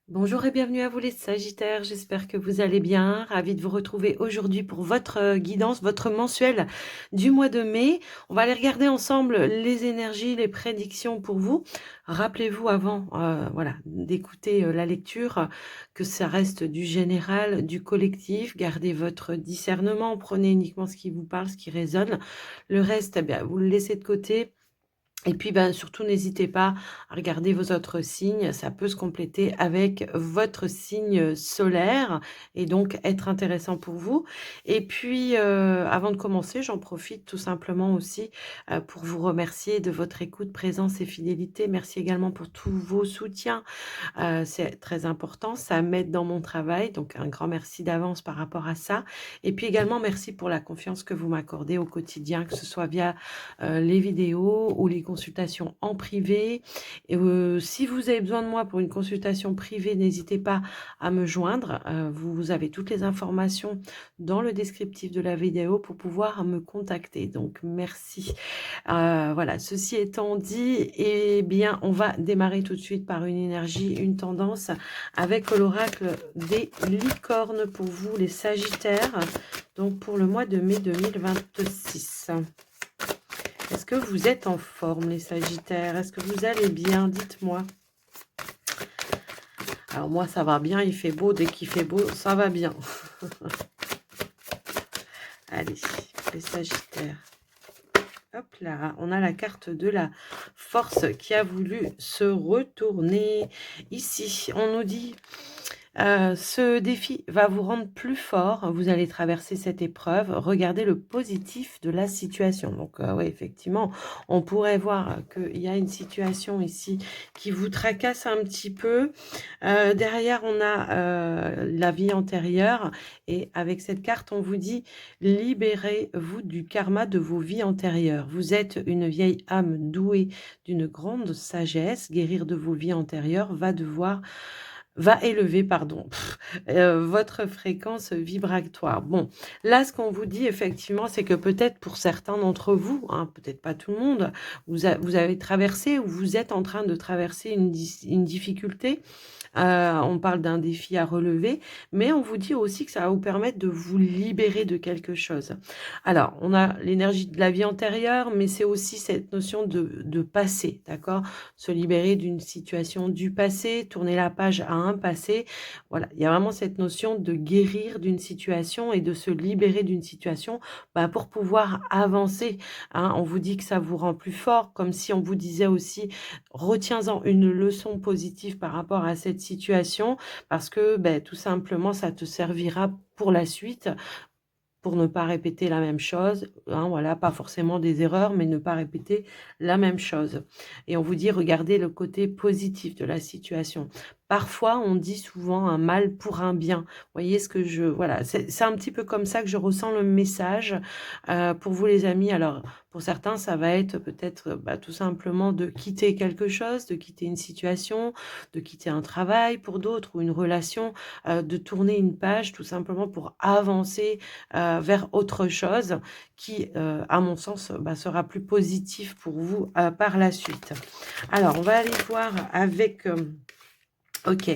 Bonjour et bienvenue à vous les Sagittaires, j'espère que vous allez bien. Ravie de vous retrouver aujourd'hui pour votre guidance, votre mensuel du mois de mai. On va aller regarder ensemble les énergies, les prédictions pour vous. Rappelez-vous avant voilà, d'écouter la lecture que ça reste du général, du collectif. Gardez votre discernement, prenez uniquement ce qui vous parle, ce qui résonne. Le reste, eh bien, vous le laissez de côté. Et puis, ben, surtout, n'hésitez pas à regarder vos autres signes. Ça peut se compléter avec votre signe solaire et donc être intéressant pour vous. Et puis, avant de commencer, j'en profite tout simplement aussi pour vous remercier de votre écoute, présence et fidélité. Merci également pour tous vos soutiens. C'est très important, ça m'aide dans mon travail, donc un grand merci d'avance par rapport à ça. Et puis également, merci pour la confiance que vous m'accordez au quotidien, que ce soit via les vidéos ou les consultations en privé. Et, si vous avez besoin de moi pour une consultation privée, n'hésitez pas à me joindre. Vous avez toutes les informations dans le descriptif de la vidéo pour pouvoir me contacter. Donc merci. Voilà, ceci étant dit, eh bien, on va démarrer tout de suite par une énergie, une tendance avec l'oracle des licornes pour vous, les Sagittaires, donc pour le mois de mai 2026. Est-ce que vous êtes en forme, les Sagittaires? Est-ce que vous allez bien? Dites-moi. Alors moi, ça va bien, il fait beau. Dès qu'il fait beau, ça va bien. Allez, les Sagittaires. Hop là, on a la carte de la force qui a voulu se retourner. Ici, on nous dit, ce défi va vous rendre plus fort. Vous allez traverser cette épreuve. Regardez le positif de la situation. Donc, oui, effectivement, on pourrait voir qu'il y a une situation ici qui vous tracasse un petit peu. Derrière, on a la vie antérieure. Et avec cette carte, on vous dit, libérez-vous du karma de vos vies antérieures. Vous êtes une vieille âme douée d'une grande sagesse. Guérir de vos vies antérieures va élever, pardon, votre fréquence vibratoire. Bon, là, ce qu'on vous dit, effectivement, c'est que peut-être pour certains d'entre vous, hein, peut-être pas tout le monde, vous avez traversé ou vous êtes en train de traverser une difficulté. On parle d'un défi à relever, mais on vous dit aussi que ça va vous permettre de vous libérer de quelque chose. Alors, on a l'énergie de la vie antérieure, mais c'est aussi cette notion de passé, d'accord? Se libérer d'une situation du passé, tourner la page à un passé. Voilà, il y a vraiment cette notion de guérir d'une situation et de se libérer d'une situation pour pouvoir avancer, hein. On vous dit que ça vous rend plus fort, comme si on vous disait aussi, retiens-en une leçon positive par rapport à cette situation, parce que tout simplement, ça te servira pour la suite, pour ne pas répéter la même chose, hein, voilà, pas forcément des erreurs, mais ne pas répéter la même chose. Et on vous dit, regardez le côté positif de la situation. Parfois, on dit souvent un mal pour un bien. Vous voyez ce que je... Voilà, c'est un petit peu comme ça que je ressens le message pour vous, les amis. Alors, pour certains, ça va être peut-être tout simplement de quitter quelque chose, de quitter une situation, de quitter un travail pour d'autres ou une relation, de tourner une page tout simplement pour avancer vers autre chose qui, à mon sens, sera plus positif pour vous par la suite. Alors, on va aller voir avec... ok,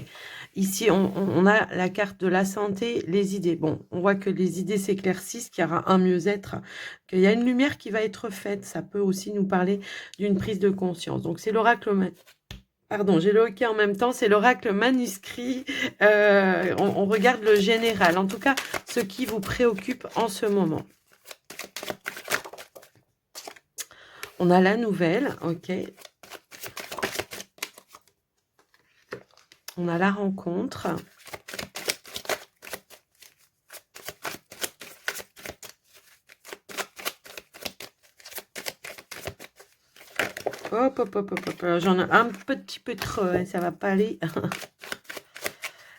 ici, on a la carte de la santé, les idées. Bon, on voit que les idées s'éclaircissent, qu'il y aura un mieux-être, qu'il y a une lumière qui va être faite. Ça peut aussi nous parler d'une prise de conscience. Donc, c'est l'oracle... Pardon, j'ai le hockey en même temps, c'est l'oracle manuscrit. On regarde le général, en tout cas, ce qui vous préoccupe en ce moment. On a la nouvelle, ok. On a la rencontre. Hop, hop, hop, hop, hop. J'en ai un petit peu trop, hein, ça va pas aller.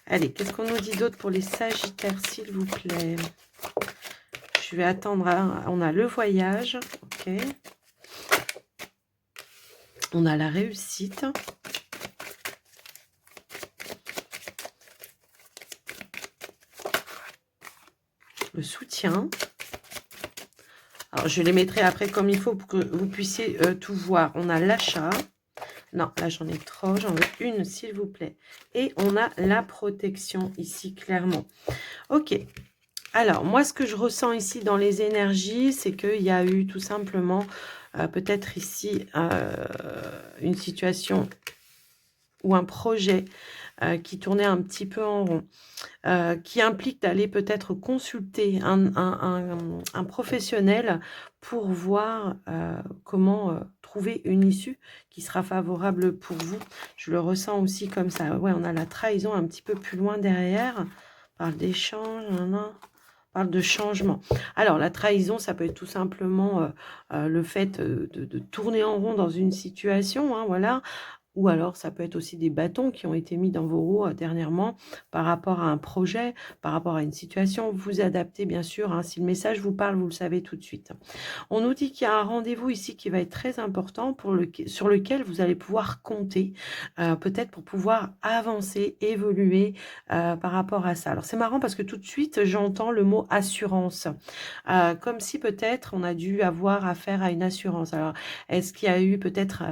Allez, qu'est-ce qu'on nous dit d'autre pour les Sagittaires, s'il vous plaît? Je vais attendre. On a le voyage, ok. On a la réussite. Le soutien. Alors, je les mettrai après comme il faut pour que vous puissiez tout voir. On a l'achat, Non, là, j'en ai trop. J'en veux une, s'il vous plaît. Et on a la protection ici, clairement. Ok. Alors, moi, ce que je ressens ici dans les énergies, c'est qu'il y a eu tout simplement, peut-être ici, une situation ou un projet qui tournait un petit peu en rond, qui implique d'aller peut-être consulter un professionnel pour voir comment trouver une issue qui sera favorable pour vous. Je le ressens aussi comme ça. Ouais, on a la trahison un petit peu plus loin derrière. On parle d'échange, parle de changement. Alors, la trahison, ça peut être tout simplement le fait de tourner en rond dans une situation, hein, voilà. Ou alors, ça peut être aussi des bâtons qui ont été mis dans vos roues dernièrement par rapport à un projet, par rapport à une situation. Vous adaptez, bien sûr. Hein, si le message vous parle, vous le savez tout de suite. On nous dit qu'il y a un rendez-vous ici qui va être très important sur lequel vous allez pouvoir compter, peut-être pour pouvoir avancer, évoluer par rapport à ça. Alors, c'est marrant parce que tout de suite, j'entends le mot assurance. Comme si peut-être on a dû avoir affaire à une assurance. Alors, est-ce qu'il y a eu peut-être,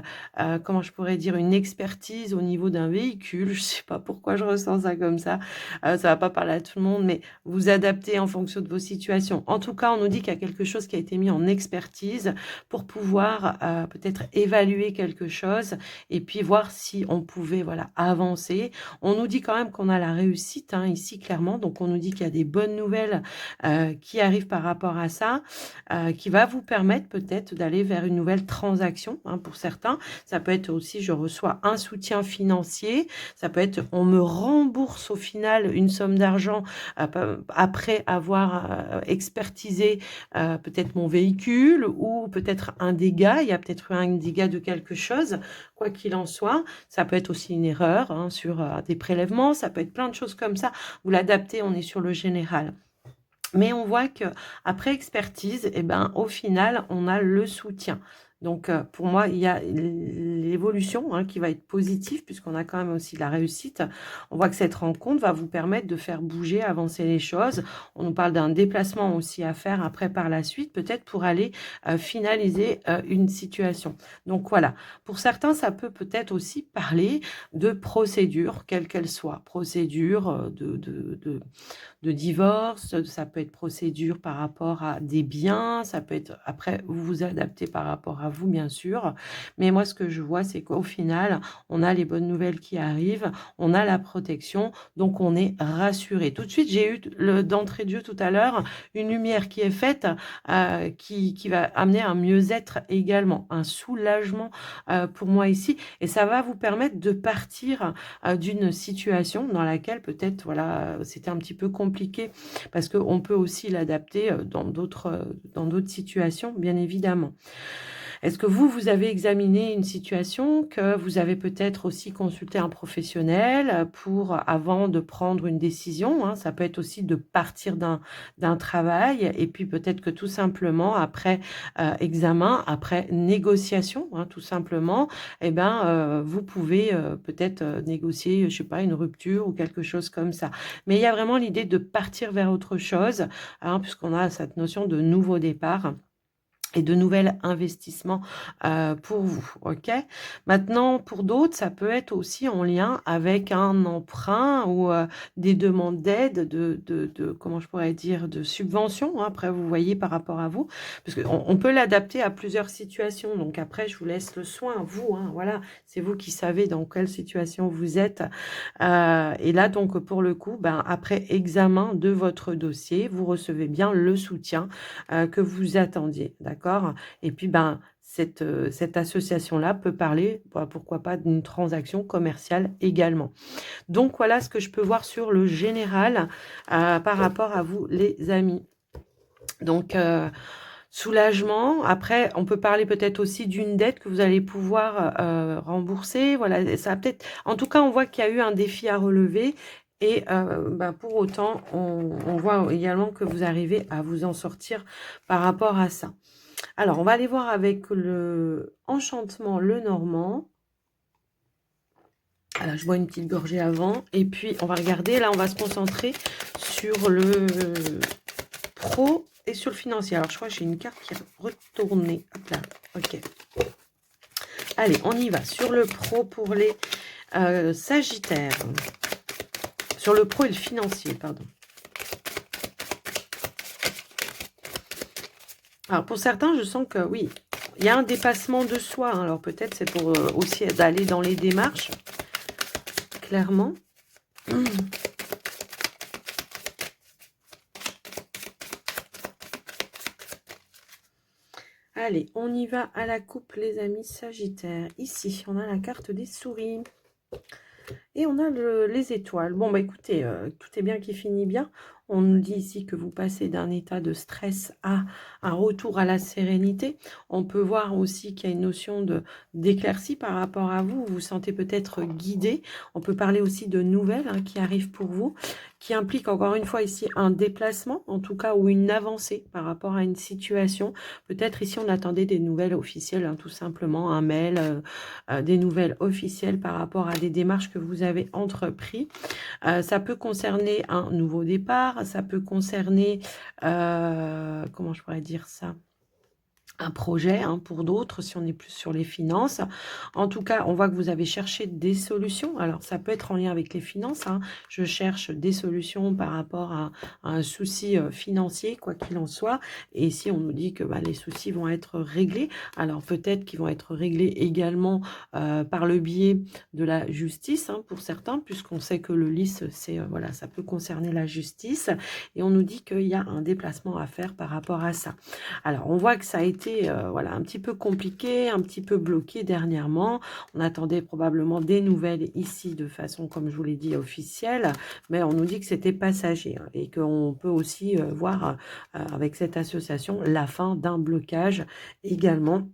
comment je pourrais dire, une expertise au niveau d'un véhicule? Je ne sais pas pourquoi je ressens ça comme ça. Ça ne va pas parler à tout le monde, mais vous adaptez en fonction de vos situations. En tout cas, on nous dit qu'il y a quelque chose qui a été mis en expertise pour pouvoir peut-être évaluer quelque chose et puis voir si on pouvait voilà, avancer. On nous dit quand même qu'on a la réussite hein, ici, clairement. Donc, on nous dit qu'il y a des bonnes nouvelles qui arrivent par rapport à ça, qui va vous permettre peut-être d'aller vers une nouvelle transaction hein, pour certains. Ça peut être aussi, je reçois un soutien financier. Ça peut être, on me rembourse au final une somme d'argent après avoir expertisé peut-être mon véhicule ou peut-être un dégât. Il y a peut-être eu un dégât de quelque chose, quoi qu'il en soit. Ça peut être aussi une erreur hein, sur des prélèvements. Ça peut être plein de choses comme ça. Vous l'adaptez, on est sur le général. Mais on voit que après expertise, eh ben, au final, on a le soutien. Donc, pour moi, il y a l'évolution hein, qui va être positive puisqu'on a quand même aussi la réussite. On voit que cette rencontre va vous permettre de faire bouger, avancer les choses. On nous parle d'un déplacement aussi à faire après par la suite, peut-être pour aller finaliser une situation. Donc, voilà. Pour certains, ça peut peut-être aussi parler de procédure, quelle qu'elle soit. Procédure de divorce, ça peut être procédure par rapport à des biens, ça peut être, après, vous vous adaptez par rapport à vous, bien sûr. Mais moi, ce que je vois, c'est qu'au final, on a les bonnes nouvelles qui arrivent, on a la protection, donc on est rassuré. Tout de suite, j'ai eu d'entrée de jeu tout à l'heure une lumière qui est faite, qui va amener un mieux-être également, un soulagement pour moi ici. Et ça va vous permettre de partir d'une situation dans laquelle peut-être, voilà, c'était un petit peu compliqué parce qu'on peut aussi l'adapter dans d'autres situations, bien évidemment. Est-ce que vous avez examiné une situation que vous avez peut-être aussi consulté un professionnel avant de prendre une décision hein, ça peut être aussi de partir d'un travail et puis peut-être que tout simplement après examen, après négociation, hein, tout simplement, eh ben, vous pouvez peut-être négocier, je sais pas, une rupture ou quelque chose comme ça. Mais il y a vraiment l'idée de partir vers autre chose, hein, puisqu'on a cette notion de nouveau départ et de nouveaux investissements pour vous, ok? Maintenant, pour d'autres, ça peut être aussi en lien avec un emprunt ou des demandes d'aide, comment je pourrais dire, de subvention. Hein, après, vous voyez par rapport à vous, parce qu'on peut l'adapter à plusieurs situations. Donc après, je vous laisse le soin, vous, hein, voilà, c'est vous qui savez dans quelle situation vous êtes. Et là, donc, pour le coup, ben, après examen de votre dossier, vous recevez bien le soutien que vous attendiez, d'accord? Et puis, ben, cette association-là peut parler, pourquoi pas, d'une transaction commerciale également. Donc, voilà ce que je peux voir sur le général par rapport à vous, les amis. Donc, soulagement. Après, on peut parler peut-être aussi d'une dette que vous allez pouvoir rembourser. Voilà, ça peut-être. En tout cas, on voit qu'il y a eu un défi à relever. Et ben, pour autant, on voit également que vous arrivez à vous en sortir par rapport à ça. Alors, on va aller voir avec le enchantement le normand. Alors, je bois une petite gorgée avant. Et puis, on va regarder. Là, on va se concentrer sur le pro et sur le financier. Alors, je crois que j'ai une carte qui est retournée. Hop là. OK. Allez, on y va. Sur le pro pour les Sagittaires. Sur le pro et le financier, pardon. Alors, pour certains, je sens que oui, il y a un dépassement de soi. Hein. Alors, peut-être c'est pour aussi d'aller dans les démarches, clairement. Allez, on y va à la coupe, les amis Sagittaires. Ici, on a la carte des souris. Et on a les étoiles. Bon, bah écoutez, tout est bien qui finit bien. On nous dit ici que vous passez d'un état de stress à un retour à la sérénité. On peut voir aussi qu'il y a une notion d'éclaircie par rapport à vous. Vous vous sentez peut-être guidé. On peut parler aussi de nouvelles hein, qui arrivent pour vous, qui impliquent encore une fois ici un déplacement, en tout cas, ou une avancée par rapport à une situation. Peut-être ici, on attendait des nouvelles officielles, hein, tout simplement, un mail, des nouvelles officielles par rapport à des démarches que vous avez entrepris. Ça peut concerner un nouveau départ, ça peut concerner, comment je pourrais dire ça, un projet hein, pour d'autres, si on est plus sur les finances. En tout cas, on voit que vous avez cherché des solutions. Alors, ça peut être en lien avec les finances. Hein. Je cherche des solutions par rapport à un souci financier, quoi qu'il en soit. Et ici, on nous dit que bah, les soucis vont être réglés. Alors, peut-être qu'ils vont être réglés également par le biais de la justice, hein, pour certains, puisqu'on sait que le lice, c'est voilà, ça peut concerner la justice. Et on nous dit qu'il y a un déplacement à faire par rapport à ça. Alors, on voit que ça a été voilà, un petit peu compliqué, un petit peu bloqué dernièrement. On attendait probablement des nouvelles ici de façon, comme je vous l'ai dit, officielle, mais on nous dit que c'était passager hein, et qu'on peut aussi voir avec cette association la fin d'un blocage également.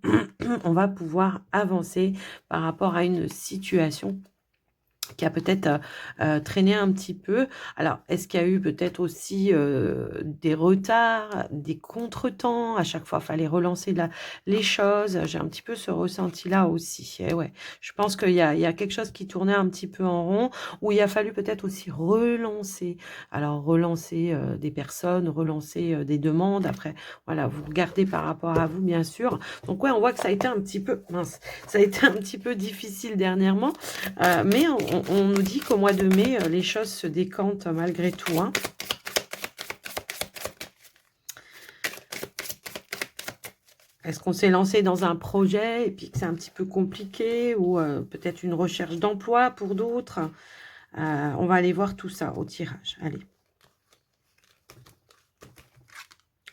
On va pouvoir avancer par rapport à une situation qui a peut-être traîné un petit peu. Alors, est-ce qu'il y a eu peut-être aussi des retards, des contretemps? À chaque fois, il fallait relancer les choses. J'ai un petit peu ce ressenti-là aussi. Et ouais, je pense qu'il y a quelque chose qui tournait un petit peu en rond, où il a fallu peut-être aussi relancer. Alors, relancer des personnes, relancer des demandes. Après, voilà, vous regardez par rapport à vous, bien sûr. Donc, ouais, on voit que ça a été un petit peu, mince, ça a été un petit peu difficile dernièrement. Mais on nous dit qu'au mois de mai, les choses se décantent malgré tout. Hein. Est-ce qu'on s'est lancé dans un projet et puis que c'est un petit peu compliqué ou peut-être une recherche d'emploi pour d'autres? On va aller voir tout ça au tirage. Allez.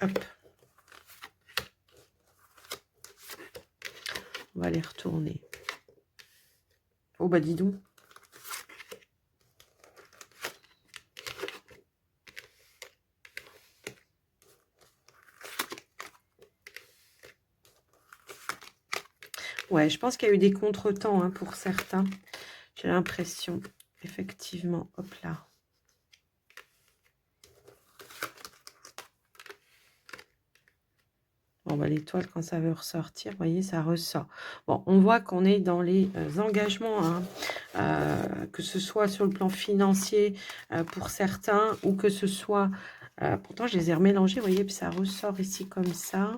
Hop. On va les retourner. Oh bah dis donc. Ouais, je pense qu'il y a eu des contretemps hein, pour certains. J'ai l'impression, effectivement. Hop là. Bon, bah, l'étoile, quand ça veut ressortir, vous voyez, ça ressort. Bon, on voit qu'on est dans les engagements, hein, que ce soit sur le plan financier pour certains, ou que ce soit... pourtant, je les ai remélangés, vous voyez, puis ça ressort ici comme ça.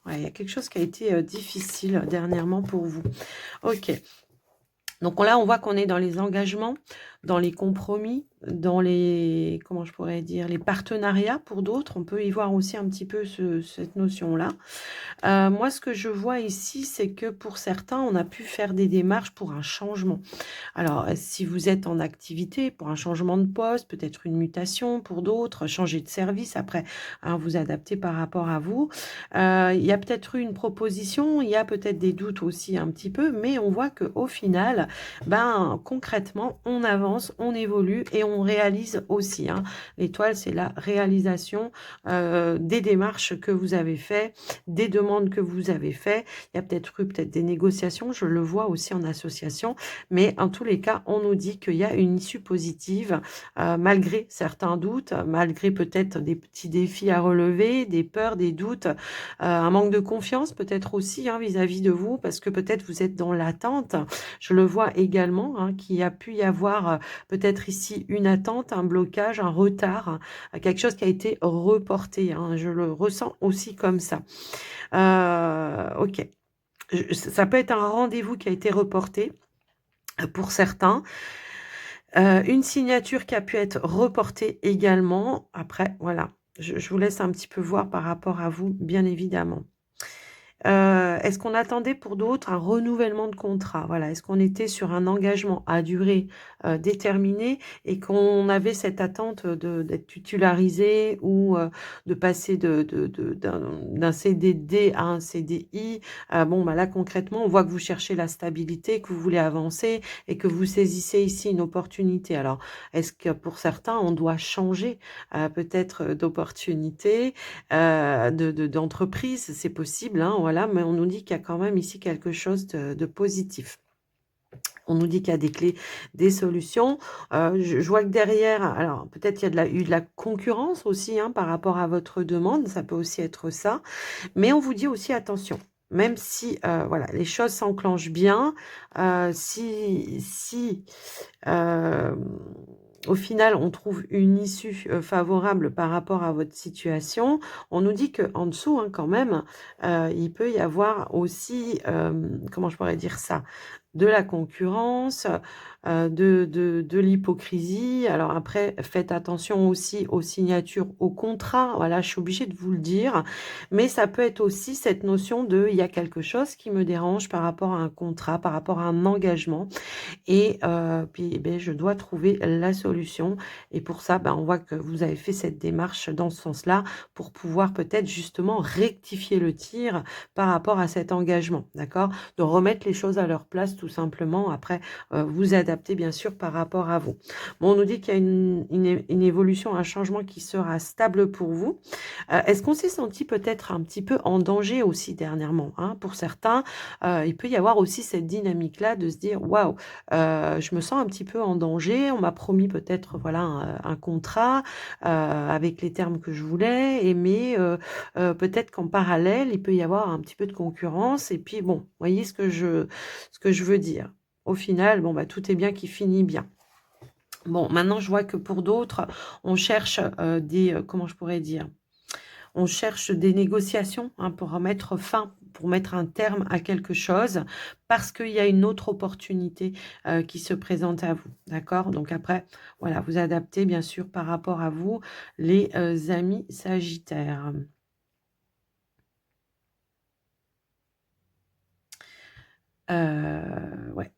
Ouais, il y a quelque chose qui a été difficile dernièrement pour vous. Ok. Donc là, on voit qu'on est dans les engagements, dans les compromis, dans les, comment je pourrais dire, les partenariats pour d'autres. On peut y voir aussi un petit peu cette notion-là. Moi, ce que je vois ici, c'est que pour certains, on a pu faire des démarches pour un changement. Alors, si vous êtes en activité, pour un changement de poste, peut-être une mutation pour d'autres, changer de service, après, hein, vous adapter par rapport à vous. Il y a peut-être eu une proposition, il y a peut-être des doutes aussi un petit peu, mais on voit qu'au final, ben, concrètement, on avance, on évolue et on réalise aussi. Hein. L'étoile, c'est la réalisation des démarches que vous avez faites, des demandes que vous avez faites. Il y a peut-être eu des négociations, je le vois aussi en association, mais en tous les cas, on nous dit qu'il y a une issue positive, malgré certains doutes, malgré peut-être des petits défis à relever, des peurs, des doutes, un manque de confiance peut-être aussi hein, vis-à-vis de vous, parce que peut-être vous êtes dans l'attente. Je le vois également, hein, qu'il a pu y avoir peut-être ici une attente, un blocage, un retard, quelque chose qui a été reporté. Hein, je le ressens aussi comme ça. Ok. Ça peut être un rendez-vous qui a été reporté pour certains. Une signature qui a pu être reportée également. Après, voilà, je vous laisse un petit peu voir par rapport à vous, bien évidemment. Est-ce qu'on attendait pour d'autres un renouvellement de contrat? Voilà, est-ce qu'on était sur un engagement à durée, déterminée et qu'on avait cette attente d'être titularisé ou, de passer d'un CDD à un CDI? Bon, bah, là, concrètement, on voit que vous cherchez la stabilité, que vous voulez avancer et que vous saisissez ici une opportunité. Alors, est-ce que pour certains, on doit changer, peut-être, d'opportunité? D'entreprise, c'est possible, hein, voilà, mais on nous dit qu'il y a quand même ici quelque chose de positif. On nous dit qu'il y a des clés, des solutions. Je vois que derrière, alors peut-être il y a eu de la concurrence aussi, hein, par rapport à votre demande, ça peut aussi être ça. Mais on vous dit aussi attention, même si voilà, les choses s'enclenchent bien, si au final, on trouve une issue favorable par rapport à votre situation. On nous dit qu'en dessous, hein, quand même, il peut y avoir aussi, comment je pourrais dire ça, de la concurrence, de l'hypocrisie. Alors après, faites attention aussi aux signatures, aux contrats. Voilà, je suis obligée de vous le dire. Mais ça peut être aussi cette notion de, il y a quelque chose qui me dérange par rapport à un contrat, par rapport à un engagement. Et puis, eh beh, je dois trouver la solution et pour ça, ben, on voit que vous avez fait cette démarche dans ce sens-là pour pouvoir peut-être justement rectifier le tir par rapport à cet engagement, d'accord? De remettre les choses à leur place tout simplement. Après, vous adapter bien sûr par rapport à vous. Bon, on nous dit qu'il y a une évolution, un changement qui sera stable pour vous. Est-ce qu'on s'est senti peut-être un petit peu en danger aussi dernièrement, hein? Pour certains, il peut y avoir aussi cette dynamique-là de se dire: «Waouh, je me sens un petit peu en danger. On m'a promis peut-être, voilà, un contrat, avec les termes que je voulais et mais peut-être qu'en parallèle, il peut y avoir un petit peu de concurrence et puis bon, vous voyez ce que je veux dire? Au final, bon, bah, tout est bien qui finit bien. Bon, maintenant je vois que pour d'autres, on cherche, comment je pourrais dire? On cherche des négociations, hein, pour mettre fin, pour mettre un terme à quelque chose, parce qu'il y a une autre opportunité, qui se présente à vous, d'accord? Donc après, voilà, vous adaptez bien sûr par rapport à vous, les, amis sagittaires. Ouais.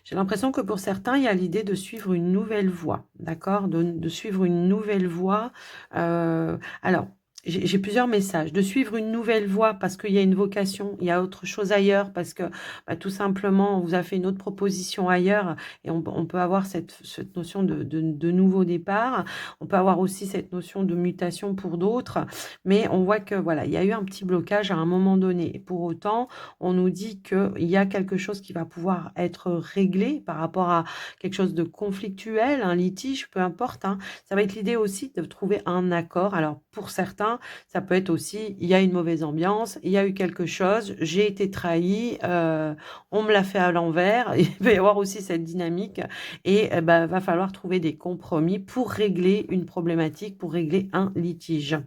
J'ai l'impression que pour certains, il y a l'idée de suivre une nouvelle voie, d'accord? De suivre une nouvelle voie, alors j'ai plusieurs messages. De suivre une nouvelle voie parce qu'il y a une vocation, il y a autre chose ailleurs, parce que, bah, tout simplement, on vous a fait une autre proposition ailleurs et on peut avoir cette notion de nouveau départ. On peut avoir aussi cette notion de mutation pour d'autres, mais on voit que, voilà, il y a eu un petit blocage à un moment donné. Et pour autant, on nous dit qu'il y a quelque chose qui va pouvoir être réglé par rapport à quelque chose de conflictuel, un litige, peu importe, hein. Ça va être l'idée aussi de trouver un accord. Alors pour certains, ça peut être aussi, il y a une mauvaise ambiance, il y a eu quelque chose, j'ai été trahi, on me l'a fait à l'envers. Il peut y avoir aussi cette dynamique et bah, va falloir trouver des compromis pour régler une problématique, pour régler un litige.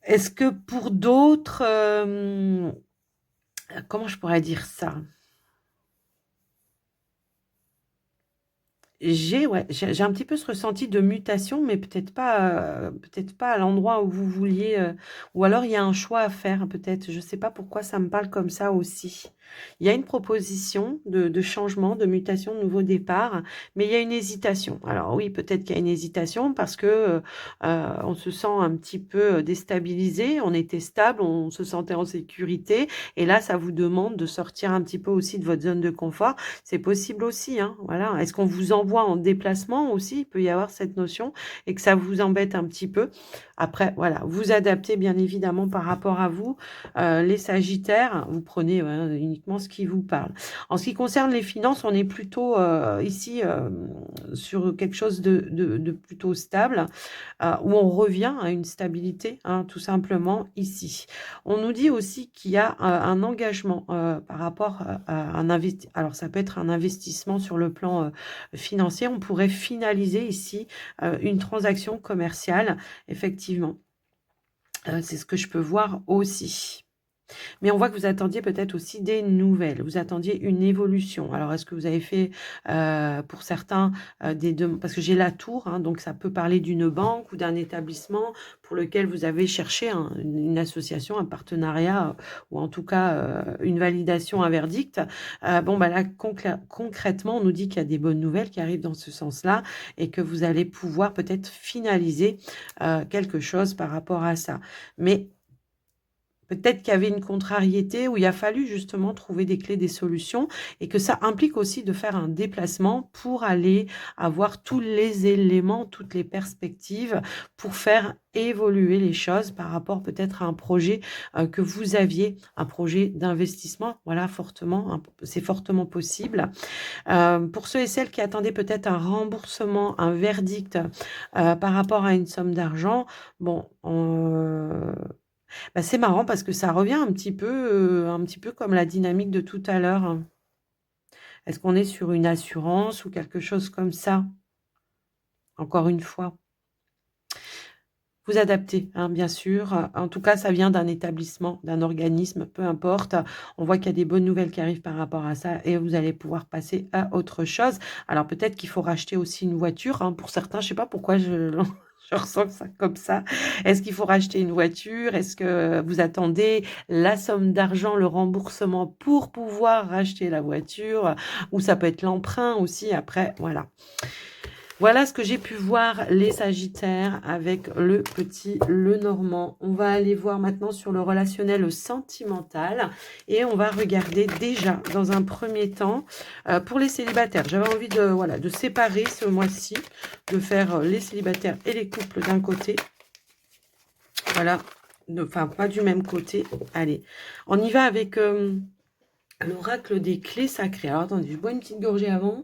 Est-ce que pour d'autres, comment je pourrais dire ça? J'ai un petit peu ce ressenti de mutation, mais peut-être pas à l'endroit où vous vouliez, ou alors il y a un choix à faire peut-être. Je ne sais pas pourquoi ça me parle comme ça aussi. Il y a une proposition de changement, de mutation, de nouveau départ, mais il y a une hésitation. Alors oui, peut-être qu'il y a une hésitation parce que, on se sent un petit peu, déstabilisé. On était stable, on se sentait en sécurité et là, ça vous demande de sortir un petit peu aussi de votre zone de confort. C'est possible aussi, hein, voilà. Est-ce qu'on vous envoie en déplacement aussi? Il peut y avoir cette notion et que ça vous embête un petit peu. Après, voilà, vous adaptez bien évidemment par rapport à vous. Les sagittaires, vous prenez, uniquement ce qui vous parle. En ce qui concerne les finances, on est plutôt, ici, sur quelque chose de plutôt stable, où on revient à une stabilité, hein, tout simplement ici. On nous dit aussi qu'il y a, un engagement, par rapport, à un investi alors ça peut être un investissement sur le plan, financier. On pourrait finaliser ici, une transaction commerciale, effectivement. C'est ce que je peux voir aussi. Mais on voit que vous attendiez peut-être aussi des nouvelles, vous attendiez une évolution. Alors est-ce que vous avez fait, pour certains, des dem parce que j'ai la tour, hein, donc ça peut parler d'une banque ou d'un établissement pour lequel vous avez cherché une association, un partenariat, ou en tout cas, une validation, un verdict. Bon, bah, là, concrètement, on nous dit qu'il y a des bonnes nouvelles qui arrivent dans ce sens-là et que vous allez pouvoir peut-être finaliser, quelque chose par rapport à ça. Mais peut-être qu'il y avait une contrariété où il a fallu justement trouver des clés, des solutions et que ça implique aussi de faire un déplacement pour aller avoir tous les éléments, toutes les perspectives pour faire évoluer les choses par rapport peut-être à un projet que vous aviez, un projet d'investissement, voilà, fortement, c'est fortement possible. Pour ceux et celles qui attendaient peut-être un remboursement, un verdict par rapport à une somme d'argent, bon, bah, c'est marrant parce que ça revient un petit peu comme la dynamique de tout à l'heure, hein. Est-ce qu'on est sur une assurance ou quelque chose comme ça? Encore une fois. Vous adaptez, hein, bien sûr. En tout cas, ça vient d'un établissement, d'un organisme, peu importe. On voit qu'il y a des bonnes nouvelles qui arrivent par rapport à ça et vous allez pouvoir passer à autre chose. Alors peut-être qu'il faut racheter aussi une voiture, hein, pour certains. Je sais pas pourquoi je je ressens ça comme ça. Est-ce qu'il faut racheter une voiture? Est-ce que vous attendez la somme d'argent, le remboursement pour pouvoir racheter la voiture? Ou ça peut être l'emprunt aussi après, voilà. Voilà ce que j'ai pu voir les Sagittaires avec le petit Lenormand. On va aller voir maintenant sur le relationnel sentimental et on va regarder déjà dans un premier temps pour les célibataires. J'avais envie de, voilà, de séparer ce mois-ci, de faire les célibataires et les couples d'un côté. Voilà, enfin pas du même côté. Allez, on y va avec l'oracle des clés sacrées. Alors attendez, je bois une petite gorgée avant.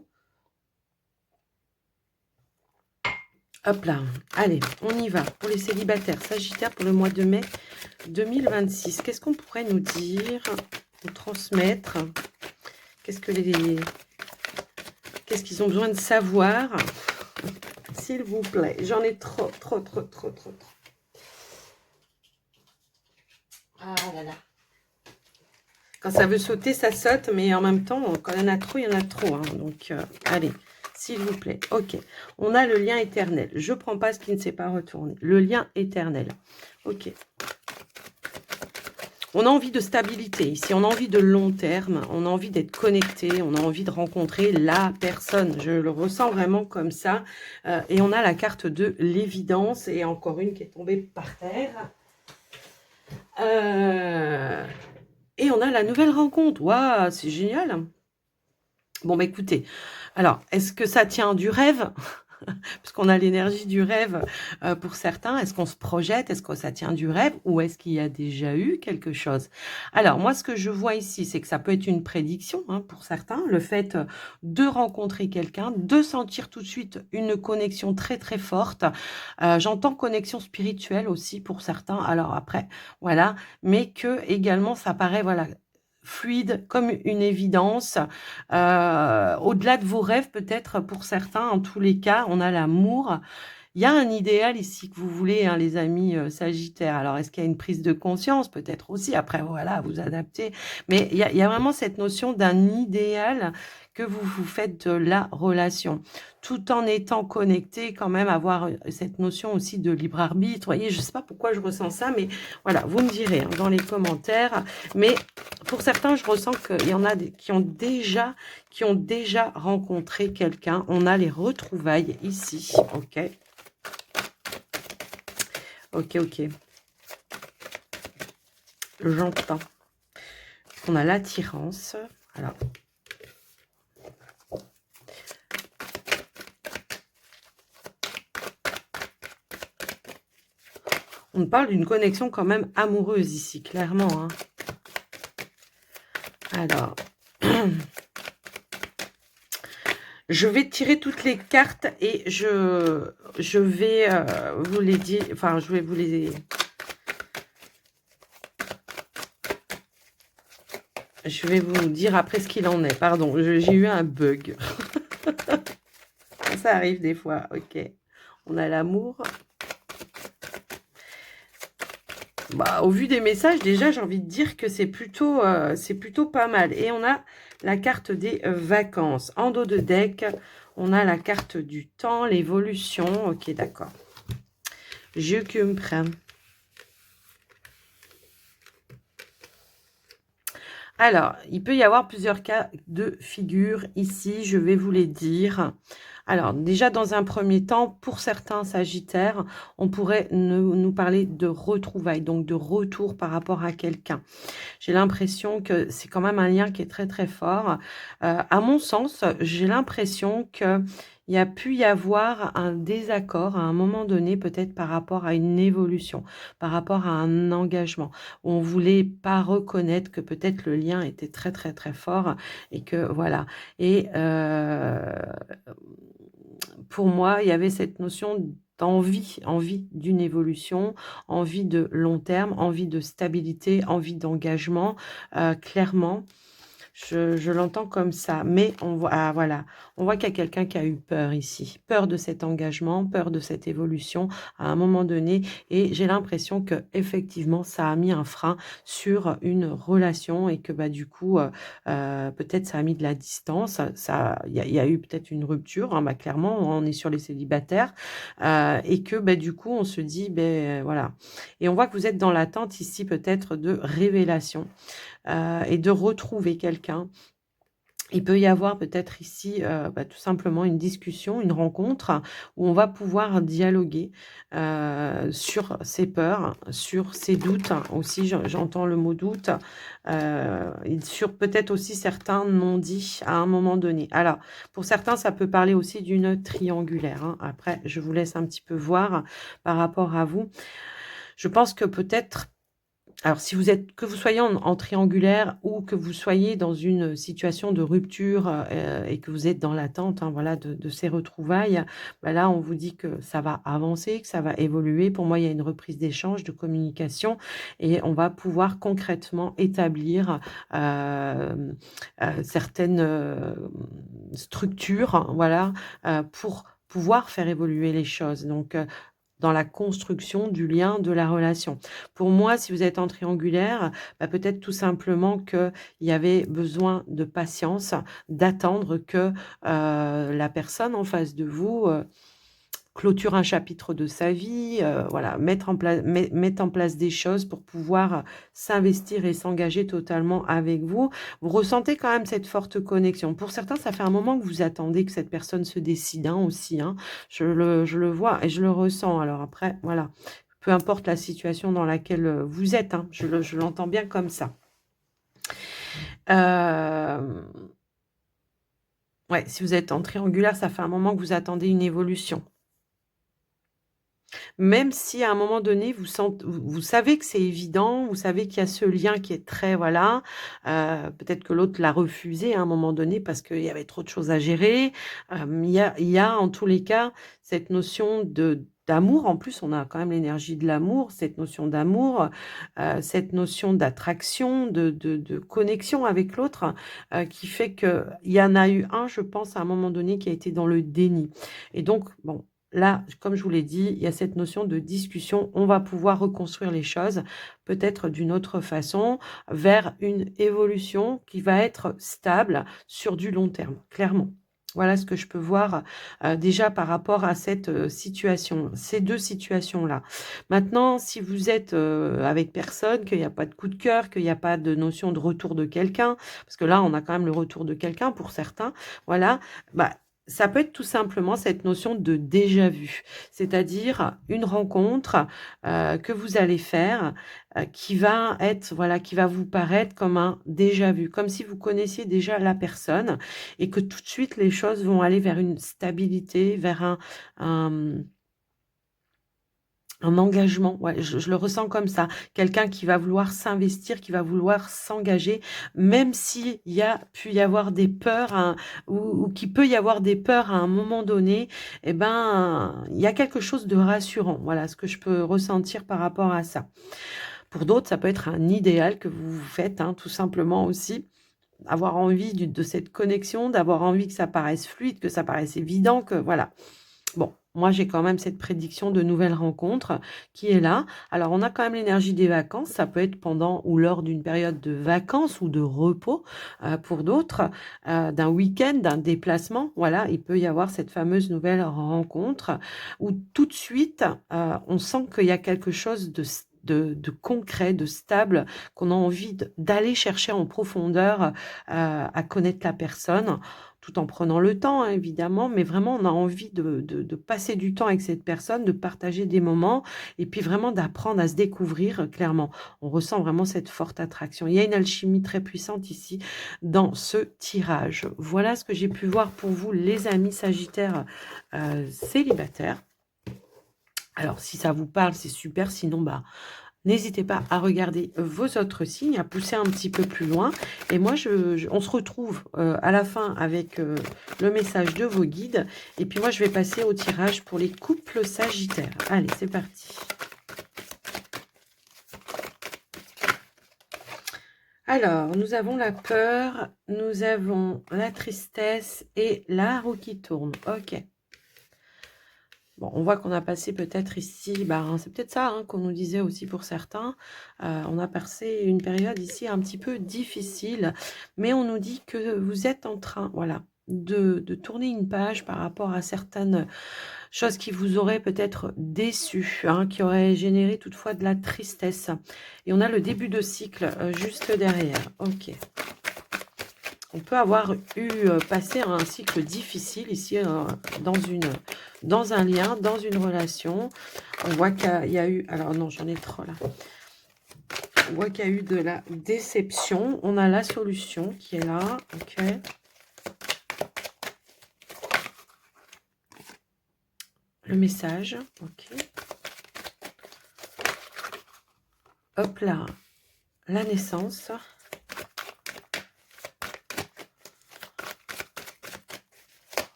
Hop là, allez, on y va. Pour les célibataires, Sagittaire, pour le mois de mai 2026. Qu'est-ce qu'on pourrait nous dire, nous transmettre? Qu'est-ce qu'ils ont besoin de savoir? S'il vous plaît, j'en ai trop. Ah là là. Quand ça veut sauter, ça saute, mais en même temps, quand il y en a trop, il y en a trop, hein. Donc, allez. S'il vous plaît. Ok. On a le lien éternel. Je ne prends pas ce qui ne s'est pas retourné. Le lien éternel. Ok. On a envie de stabilité ici. On a envie de long terme. On a envie d'être connecté. On a envie de rencontrer la personne. Je le ressens vraiment comme ça. Et on a la carte de l'évidence. Et encore une qui est tombée par terre. Et on a la nouvelle rencontre. Waouh, c'est génial. Bon, bah écoutez. Alors, est-ce que ça tient du rêve? Parce qu'on a l'énergie du rêve pour certains. Est-ce qu'on se projette? Est-ce que ça tient du rêve? Ou est-ce qu'il y a déjà eu quelque chose? Alors, moi, ce que je vois ici, c'est que ça peut être une prédiction, hein, pour certains. Le fait de rencontrer quelqu'un, de sentir tout de suite une connexion très, très forte. J'entends connexion spirituelle aussi pour certains. Alors après, voilà. Mais que également, ça paraît, voilà, fluide, comme une évidence, au-delà de vos rêves peut-être pour certains, en tous les cas, on a l'amour. Il y a un idéal ici que vous voulez, hein, les amis Sagittaires. Alors, est-ce qu'il y a une prise de conscience? Peut-être aussi. Après, voilà, vous adaptez. Mais il y a vraiment cette notion d'un idéal que vous vous faites de la relation. Tout en étant connecté, quand même, avoir cette notion aussi de libre arbitre. Vous voyez, je ne sais pas pourquoi je ressens ça, mais voilà, vous me direz, hein, dans les commentaires. Mais pour certains, je ressens qu'il y en a qui ont déjà rencontré quelqu'un. On a les retrouvailles ici, ok? Ok. J'entends. On a l'attirance. Alors. On parle d'une connexion quand même amoureuse ici, clairement, hein. Alors. Je vais tirer toutes les cartes et je vais vous les dire. Enfin, je vais vous les... Je vais vous dire après ce qu'il en est. Pardon, j'ai eu un bug. Ça arrive des fois, ok. On a l'amour. Bah, au vu des messages, déjà, j'ai envie de dire que c'est plutôt pas mal. Et on a la carte des vacances. En dos de deck, on a la carte du temps, l'évolution. Ok, d'accord. Je comprends. Alors, il peut y avoir plusieurs cas de figure ici, je vais vous les dire. Alors, déjà, dans un premier temps, pour certains Sagittaires, on pourrait nous parler de retrouvailles, donc de retour par rapport à quelqu'un. J'ai l'impression que c'est quand même un lien qui est très, très fort. À mon sens, j'ai l'impression que il y a pu y avoir un désaccord à un moment donné, peut-être par rapport à une évolution, par rapport à un engagement. On voulait pas reconnaître que peut-être le lien était très, très, très fort et que voilà. Et pour moi, il y avait cette notion d'envie, envie d'une évolution, envie de long terme, envie de stabilité, envie d'engagement, clairement. Je l'entends comme ça, mais on voit, ah, voilà, on voit qu'il y a quelqu'un qui a eu peur ici, peur de cet engagement, peur de cette évolution à un moment donné, et j'ai l'impression que effectivement ça a mis un frein sur une relation et que bah du coup peut-être ça a mis de la distance, ça, il y a eu peut-être une rupture, hein, bah, clairement on est sur les célibataires et que bah du coup on se dit ben voilà, et on voit que vous êtes dans l'attente ici peut-être de révélation et de retrouver quelqu'un. Il peut y avoir peut-être ici bah, tout simplement une discussion, une rencontre où on va pouvoir dialoguer sur ses peurs, sur ses doutes. Aussi, j'entends le mot doute, et sur peut-être aussi certains non-dits à un moment donné. Alors, pour certains, ça peut parler aussi d'une triangulaire, hein. Après, je vous laisse un petit peu voir par rapport à vous. Je pense que peut-être alors, si vous êtes que vous soyez en triangulaire ou que vous soyez dans une situation de rupture, et que vous êtes dans l'attente, hein, voilà, de ces retrouvailles, bah, là, on vous dit que ça va avancer, que ça va évoluer. Pour moi, il y a une reprise d'échange, de communication et on va pouvoir concrètement établir, certaines, structures, hein, voilà, pour pouvoir faire évoluer les choses. Donc, dans la construction du lien, de la relation. Pour moi, si vous êtes en triangulaire, bah, peut-être tout simplement qu'il y avait besoin de patience, d'attendre que, la personne en face de vous, clôture un chapitre de sa vie, voilà, mettre en place des choses pour pouvoir, s'investir et s'engager totalement avec vous. Vous ressentez quand même cette forte connexion. Pour certains, ça fait un moment que vous attendez que cette personne se décide, hein, aussi, hein. Je le vois et je le ressens. Alors après, voilà, peu importe la situation dans laquelle, vous êtes, hein, je l'entends bien comme ça. Hem, ouais, si vous êtes en triangulaire, ça fait un moment que vous attendez une évolution. Même si à un moment donné, vous savez que c'est évident, vous savez qu'il y a ce lien qui est très voilà, peut-être que l'autre l'a refusé à un moment donné parce qu'il y avait trop de choses à gérer. Il y a en tous les cas cette notion d'amour. En plus, on a quand même l'énergie de l'amour, cette notion d'amour, cette notion d'attraction, de connexion avec l'autre, qui fait qu'il y en a eu un, je pense, à un moment donné, qui a été dans le déni. Et donc, bon, là, comme je vous l'ai dit, il y a cette notion de discussion. On va pouvoir reconstruire les choses, peut-être d'une autre façon, vers une évolution qui va être stable sur du long terme, clairement. Voilà ce que je peux voir déjà par rapport à cette situation, ces deux situations-là. Maintenant, si vous êtes avec personne, qu'il n'y a pas de coup de cœur, qu'il n'y a pas de notion de retour de quelqu'un, parce que là, on a quand même le retour de quelqu'un pour certains, voilà, bah, ça peut être tout simplement cette notion de déjà vu, c'est-à-dire une rencontre que vous allez faire, qui va être, voilà, qui va vous paraître comme un déjà vu, comme si vous connaissiez déjà la personne et que tout de suite les choses vont aller vers une stabilité, vers un un engagement, ouais, je le ressens comme ça. Quelqu'un qui va vouloir s'investir, qui va vouloir s'engager, même s'il y a pu y avoir des peurs, hein, ou qu'il peut y avoir des peurs à un moment donné, eh ben, il y a quelque chose de rassurant. Voilà ce que je peux ressentir par rapport à ça. Pour d'autres, ça peut être un idéal que vous vous faites, hein, tout simplement aussi. Avoir envie de cette connexion, d'avoir envie que ça paraisse fluide, que ça paraisse évident, que voilà. Bon. moi, j'ai quand même cette prédiction de nouvelles rencontres qui est là. Alors, on a quand même l'énergie des vacances. Ça peut être pendant ou lors d'une période de vacances ou de repos pour d'autres, d'un week-end, d'un déplacement. Voilà, il peut y avoir cette fameuse nouvelle rencontre où tout de suite, on sent qu'il y a quelque chose de concret, de stable, qu'on a envie d'aller chercher en profondeur à connaître la personne tout en prenant le temps, hein, évidemment, mais vraiment, on a envie de passer du temps avec cette personne, de partager des moments et puis vraiment d'apprendre à se découvrir clairement. On ressent vraiment cette forte attraction. Il y a une alchimie très puissante ici dans ce tirage. Voilà ce que j'ai pu voir pour vous, les amis Sagittaires célibataires. Alors, si ça vous parle, c'est super. Sinon, bah, n'hésitez pas à regarder vos autres signes, à pousser un petit peu plus loin. Et moi, on se retrouve à la fin avec le message de vos guides. Et puis moi, je vais passer au tirage pour les couples sagittaires. Allez, c'est parti. Alors, nous avons la peur, nous avons la tristesse et la roue qui tourne. Ok. Bon, on voit qu'on a passé peut-être ici, c'est peut-être ça qu'on nous disait aussi pour certains, on a passé une période ici un petit peu difficile, mais on nous dit que vous êtes en train, voilà, de tourner une page par rapport à certaines choses qui vous auraient peut-être déçu, qui auraient généré toutefois de la tristesse. Et on a le début de cycle juste derrière. Ok. On peut avoir eu passé un cycle difficile ici dans un lien, dans une relation. On voit qu'il y a eu... Alors non, j'en ai trop là. On voit qu'il y a eu de la déception. On a la solution qui est là. Ok. Le message. Ok. Hop là. La naissance.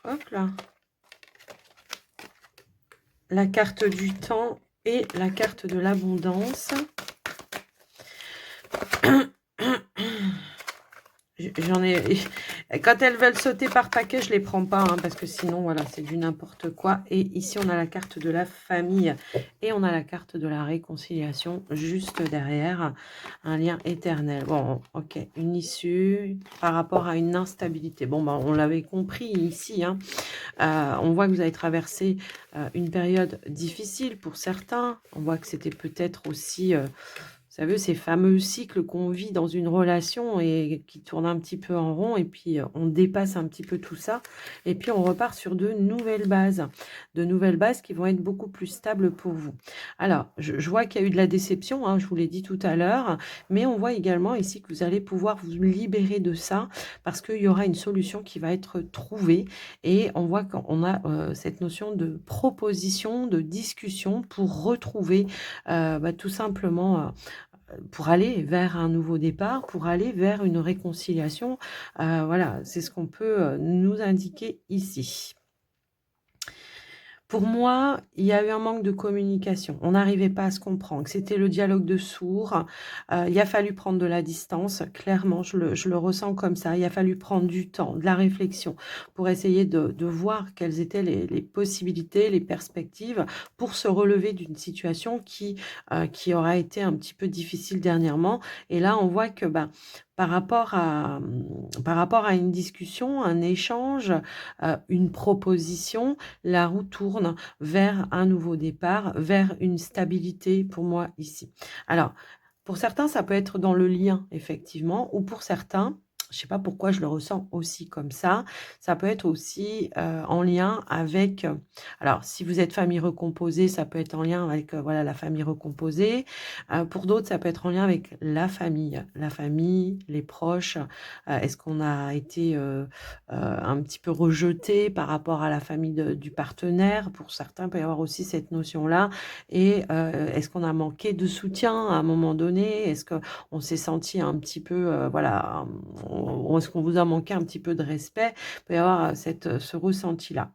Hop là. La carte du temps et la carte de l'abondance. J'en ai... Quand elles veulent sauter par paquet, je les prends pas, parce que sinon, voilà, c'est du n'importe quoi. Et ici, on a la carte de la famille et on a la carte de la réconciliation juste derrière, un lien éternel. Bon, ok, une issue par rapport à une instabilité. Bon, on l'avait compris ici, on voit que vous avez traversé une période difficile pour certains. On voit que c'était peut-être aussi... vous savez, ces fameux cycles qu'on vit dans une relation et qui tournent un petit peu en rond, et puis on dépasse un petit peu tout ça, et puis on repart sur de nouvelles bases qui vont être beaucoup plus stables pour vous. Alors, je vois qu'il y a eu de la déception, je vous l'ai dit tout à l'heure, mais on voit également ici que vous allez pouvoir vous libérer de ça, parce qu'il y aura une solution qui va être trouvée, et on voit qu'on a cette notion de proposition, de discussion pour retrouver tout simplement... pour aller vers un nouveau départ, pour aller vers une réconciliation. Voilà, c'est ce qu'on peut nous indiquer ici. Pour moi, il y a eu un manque de communication. On n'arrivait pas à se comprendre. C'était le dialogue de sourds. Il a fallu prendre de la distance. Clairement, je le ressens comme ça. Il a fallu prendre du temps, de la réflexion pour essayer de voir quelles étaient les possibilités, les perspectives pour se relever d'une situation qui aura été un petit peu difficile dernièrement. Et là, on voit que par rapport à une discussion, un échange, une proposition, la roue tourne vers un nouveau départ, vers une stabilité pour moi ici. Alors, pour certains, ça peut être dans le lien, effectivement, ou pour certains, je ne sais pas pourquoi je le ressens aussi comme ça peut être aussi en lien avec... alors, si vous êtes famille recomposée, ça peut être en lien avec voilà, la famille recomposée. Pour d'autres, ça peut être en lien avec la famille, les proches. Est-ce qu'on a été un petit peu rejeté par rapport à la famille du partenaire? Pour certains, il peut y avoir aussi cette notion-là. Et est-ce qu'on a manqué de soutien à un moment donné? Est-ce qu'on s'est senti un petit peu, voilà, est-ce qu'on vous a manqué un petit peu de respect? Il peut y avoir ce ressenti-là.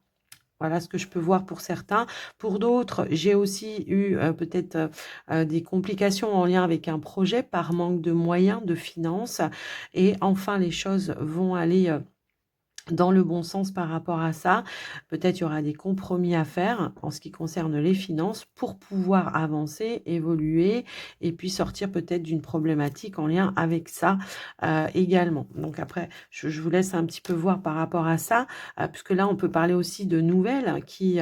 Voilà ce que je peux voir pour certains. Pour d'autres, j'ai aussi eu peut-être des complications en lien avec un projet par manque de moyens, de finances. Et enfin, les choses vont aller dans le bon sens par rapport à ça. Peut-être il y aura des compromis à faire en ce qui concerne les finances pour pouvoir avancer, évoluer et puis sortir peut-être d'une problématique en lien avec ça également. Donc après, je vous laisse un petit peu voir par rapport à ça, puisque là, on peut parler aussi de nouvelles qui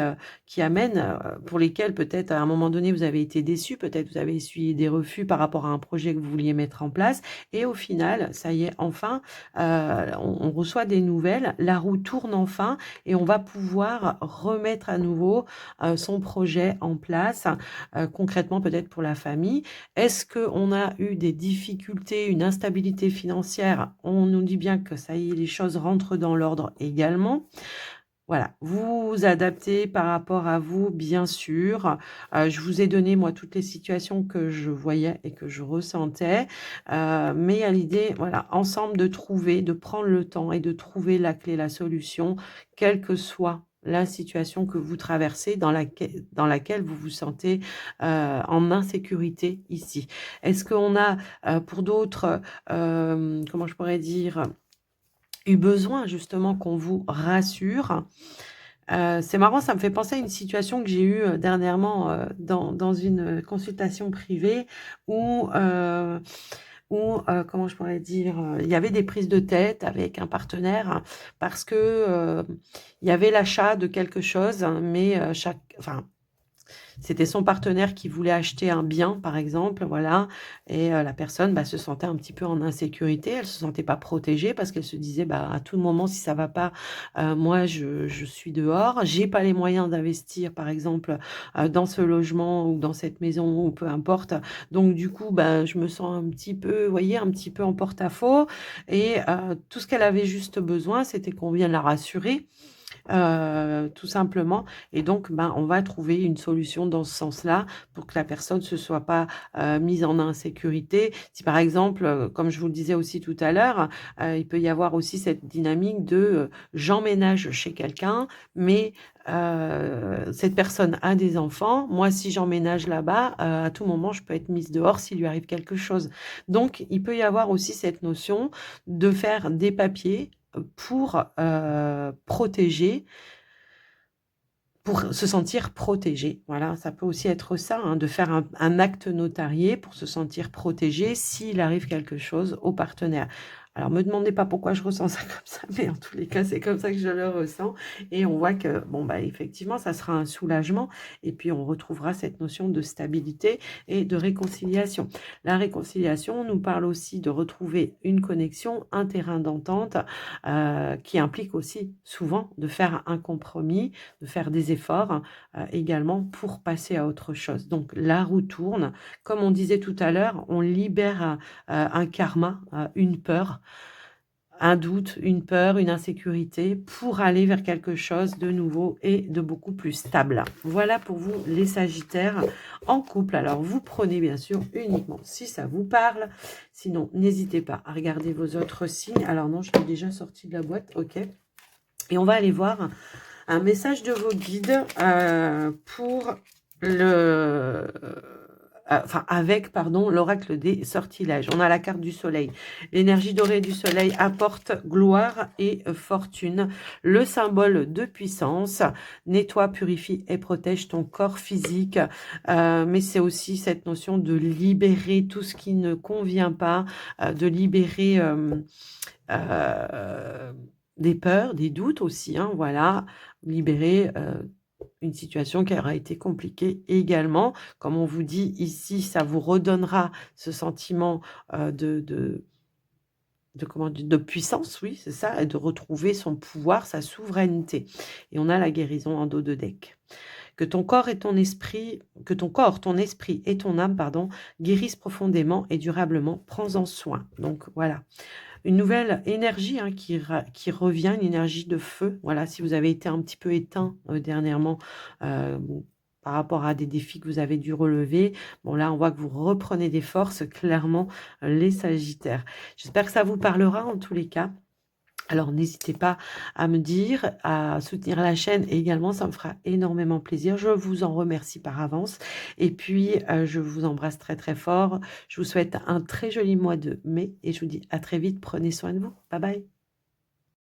amènent, pour lesquelles peut-être à un moment donné, vous avez été déçu, peut-être vous avez essuyé des refus par rapport à un projet que vous vouliez mettre en place. Et au final, ça y est, enfin, on reçoit des nouvelles, la roue tourne enfin et on va pouvoir remettre à nouveau son projet en place, concrètement peut-être pour la famille. Est-ce qu'on a eu des difficultés, une instabilité financière? On nous dit bien que ça y est, les choses rentrent dans l'ordre également. Voilà, vous vous adaptez par rapport à vous, bien sûr. Je vous ai donné, moi, toutes les situations que je voyais et que je ressentais. Mais à l'idée, voilà, ensemble de trouver, de prendre le temps et de trouver la clé, la solution, quelle que soit la situation que vous traversez, dans laquelle vous vous sentez en insécurité ici. Est-ce qu'on a, pour d'autres, comment je pourrais dire, eu besoin justement qu'on vous rassure? C'est marrant, ça me fait penser à une situation que j'ai eue, dernièrement, dans une consultation privée où, comment je pourrais dire? Il y avait des prises de tête avec un partenaire parce que, il y avait l'achat de quelque chose, mais, c'était son partenaire qui voulait acheter un bien, par exemple, voilà et la personne, se sentait un petit peu en insécurité. Elle se sentait pas protégée parce qu'elle se disait: «Bah, à tout moment, si ça va pas, moi, je suis dehors. J'ai pas les moyens d'investir, par exemple, dans ce logement ou dans cette maison ou peu importe. Donc du coup, je me sens un petit peu, vous voyez, un petit peu en porte-à-faux» et tout ce qu'elle avait juste besoin, c'était qu'on vienne la rassurer tout simplement et donc on va trouver une solution dans ce sens-là pour que la personne se soit pas, mise en insécurité. Si par exemple, comme je vous le disais aussi tout à l'heure, il peut y avoir aussi cette dynamique de, j'emménage chez quelqu'un, mais cette personne a des enfants. Moi, si j'emménage là-bas, à tout moment, je peux être mise dehors s'il lui arrive quelque chose. Donc il peut y avoir aussi cette notion de faire des papiers pour, protéger, pour se sentir protégé. Voilà, ça peut aussi être ça, hein, de faire un acte notarié pour se sentir protégé s'il arrive quelque chose au partenaire. Alors me demandez pas pourquoi je ressens ça comme ça, mais en tous les cas, c'est comme ça que je le ressens et on voit que bon, effectivement, ça sera un soulagement et puis on retrouvera cette notion de stabilité et de réconciliation. La réconciliation nous parle aussi de retrouver une connexion, un terrain d'entente, qui implique aussi souvent de faire un compromis, de faire des efforts, également pour passer à autre chose. Donc la roue tourne. Comme on disait tout à l'heure, on libère, un karma, une peur, un doute, une peur, une insécurité pour aller vers quelque chose de nouveau et de beaucoup plus stable. Voilà pour vous les Sagittaires en couple. Alors vous prenez bien sûr uniquement si ça vous parle. Sinon, n'hésitez pas à regarder vos autres signes. Alors non, je l'ai déjà sorti de la boîte. OK. Et on va aller voir un message de vos guides pour le... avec, pardon, l'oracle des sortilèges. On a la carte du soleil. L'énergie dorée du soleil apporte gloire et fortune. Le symbole de puissance nettoie, purifie et protège ton corps physique. Mais c'est aussi cette notion de libérer tout ce qui ne convient pas, de libérer... des peurs, des doutes aussi, hein, voilà, libérer une situation qui aura été compliquée également. Comme on vous dit ici, ça vous redonnera ce sentiment de puissance, oui, c'est ça, et de retrouver son pouvoir, sa souveraineté. Et on a la guérison en dos de deck. Que ton corps, ton esprit et ton âme, pardon, guérissent profondément et durablement. Prends-en soin. Donc voilà. Une nouvelle énergie qui revient, une énergie de feu. Voilà, si vous avez été un petit peu éteint dernièrement par rapport à des défis que vous avez dû relever. Bon, là, on voit que vous reprenez des forces, clairement, les Sagittaires. J'espère que ça vous parlera en tous les cas. Alors, n'hésitez pas à me dire, à soutenir la chaîne et également, ça me fera énormément plaisir. Je vous en remercie par avance. Et puis, je vous embrasse très, très fort. Je vous souhaite un très joli mois de mai et je vous dis à très vite. Prenez soin de vous. Bye bye.